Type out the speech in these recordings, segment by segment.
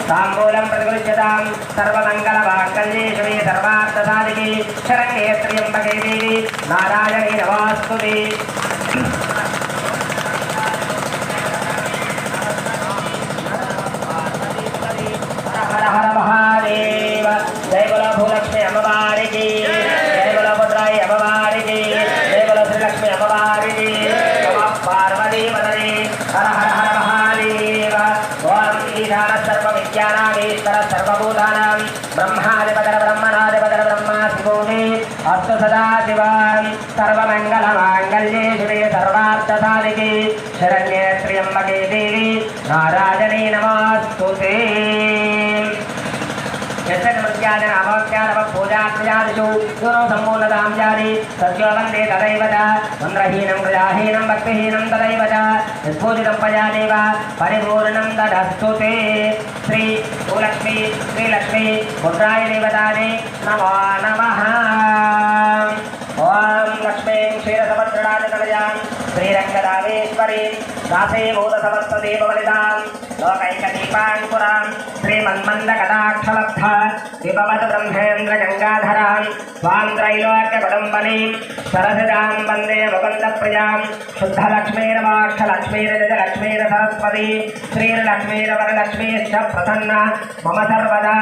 ताम्बूलं प्रतिगृह्यतां सर्वमङ्गलमाङ्गल्ये शिवे सर्वार्थसाधिके शरण्ये त्र्यम्बके देवी नारायणी नमोऽस्तुते। हर हर महादेव। जय बोलो भूलक्ष्मी अम्मवारी की, जय बोलो भद्राई अम्मवारी की, जय बोलो श्रीलक्ष्मी अम्मवारी की। नमः पार्वती पतये। हर हर हर महादेव। ओम ईशानः सर्वविद्यानां ईश्वरः सर्वभूतानां ब्रह्मादिपदर ब्रह्मणादिपदर ब्रह्मा शिवोऽस्मि अस्तु सदाशिवं। सर्वमङ्गलमाङ्गल्ये शिवे सर्वार्थसाधिके शरण्ये त्र्यम्बके देवी नारायणी नमोऽस्तुते। पूजादिषु गुरो सम्मूलतां जाति सत्यो वन्दे तदैव च मन्त्रहीनं प्रजाहीनं भक्तिहीनं तदैव च यत्पूजितं प्रजादेव परिपूर्णं तदस्तु ते। श्री भूलक्ष्मी श्रीलक्ष्मी पुत्राय देवताने नमो नमः। ओम लक्ष्मीं क्षीरसमुद्रराजतनयां श्रीरङ्गदामेश्वरीं दासीभूतसमस्तदेववनितां लोकैकदीपाङ्कुरां श्रीमन्मन्दकटाक्षलब्धा विभवतु ब्रह्मेन्द्रगङ्गाधरां स्वां त्रैलोक्यकुटुम्बनीं सरसिजां वन्दे मुकुन्दप्रियां शुद्धलक्ष्मीर्मोक्षलक्ष्मीर्जलक्ष्मीर्सरस्वती श्रीर्लक्ष्मीर्वरलक्ष्मीश्च प्रसन्ना मम सर्वदा।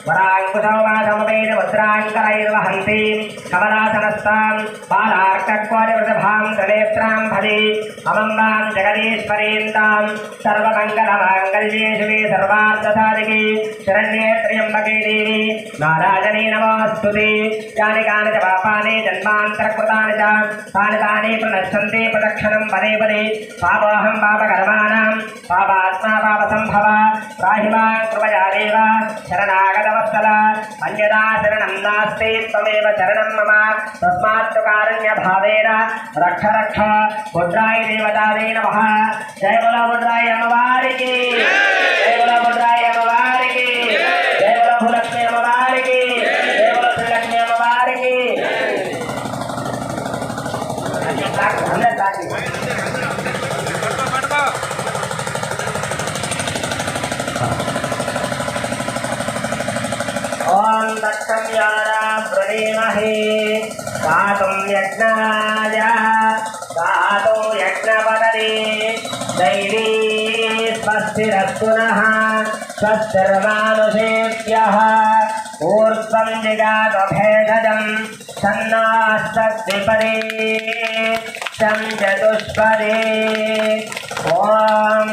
वराङ्कुशौ वासमुपेत मुद्राङ्करैर्वहन्तीं कमलासनस्तां बालार्ककोटिवृषभां त्रिनेत्रां भजे अमम्बां जगदीश्वरीं तां सर्वमङ्गलमाङ्गल्ये शिवे सर्वार्थसाधिके शरण्ये त्र्यम्बके देवी नारायणी नमोऽस्तुते। यानि कानि च पापानि जन्मान्तरकृतानि च तानि तानि प्रणश्यन्ति प्रदक्षिणं पदे पदे। पापोऽहं पापकर्माणां पापात्मा पापसम्भव त्राहि मां कृपया देव शरणागतवत्सल अन्यथा शरणं नास्ति त्वमेव शरणं मम तस्मात् कारुण्यभावेन रक्ष रक्ष। रुद्राय देवतायै नमः। जय बोलो रुद्राय अम्मवारी की, जय बोलो रुद्राय अम्मवारी की, जय बोलो भूलक्ष्मी अम्मवारी की, जय बोलो श्रीलक्ष्मी अम्मवारी की। ओम दक्षं यारा प्रणीमहे गातुं यज्ञाय गातुं यज्ञपदने दैवी स्वस्तिरस्तु नः स्वस्तिर्मानुषेभ्यः ऊर्ध्वं जिगात भेषजं सन्नास्तद्विपदे शं चतुष्पदे। ॐ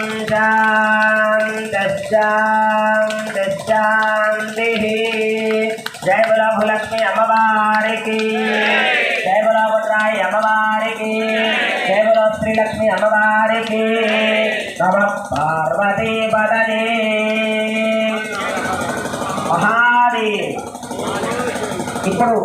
शान्तिः। जय बोलो भूलक्ष्मी अम्मवारी की, जय बोलो रुद्राय अम्मवारी की, जय बोलो श्रीलक्ष्मी अम्मवारी की। नमः पार्वती पतये। महादेव। ఇప్పుడు